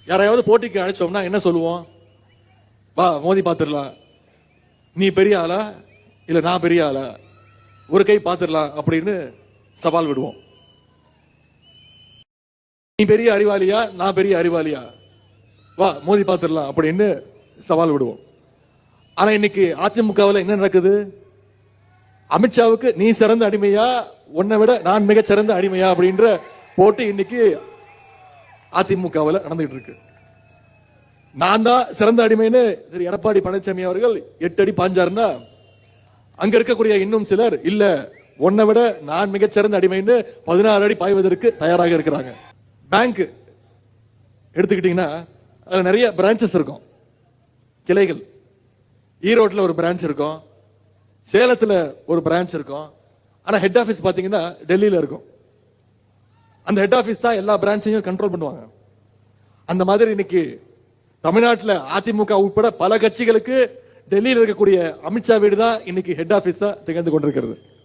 யாரையாவது போட்டிக்கு அழைச்சோம்னா என்ன சொல்லுவோம்? வா மோதி பார்த்துடலாம், நீ பெரிய ஆளா இல்ல நான் பெரிய ஆளா, ஒரு கை பார்த்துடலாம் அப்படின்னு சவால் விடுவோம். நீ பெரிய அறிவாளியா நான் பெரிய அறிவாளியா, வா மோதி பார்த்துடலாம் அப்படின்னு சவால் விடுவோம். ஆனா இன்னைக்கு அதிமுகவில் என்ன நடக்குது? அமித்ஷாவுக்கு நீ சிறந்த அடிமையா, உன்னை விட நான் மிக சிறந்த அடிமையா அப்படின்ற போட்டி இன்னைக்கு அதிமுகவில் நடந்துகிட்டு இருக்கு. நான் தான் சிறந்த அடிமைன்னு திரு எடப்பாடி பழனிசாமி அவர்கள் 8 அடி பாஞ்சாருன்னா, அங்க இருக்கக்கூடிய இன்னும் சிலர் இல்ல உன்னை விட நான் மிகச்சிறந்த அடிமைன்னு 16 அடி பாய்வதற்கு தயாராக இருக்கிறாங்க. பேங்க் எடுத்துக்கிட்டீங்கன்னா அதுல நிறைய பிரான்சஸ் இருக்கும், கிளைகள். ஈரோட்டில் ஒரு பிரான்ச் இருக்கும், சேலத்தில் ஒரு பிரான்ச் இருக்கும். ஆனா ஹெட் ஆபீஸ் பாத்தீங்கன்னா டெல்லியில இருக்கும். அந்த ஹெட் ஆபீஸ் தான் எல்லா பிரான்ச்சையும் கண்ட்ரோல் பண்ணுவாங்க. அந்த மாதிரி இன்னைக்கு தமிழ்நாட்டில் அதிமுக உட்பட பல கட்சிகளுக்கு டெல்லியில் இருக்கக்கூடிய அமித்ஷா வீடு தான் இன்னைக்கு ஹெட் ஆபீஸா திகழ்ந்து கொண்டிருக்கிறது.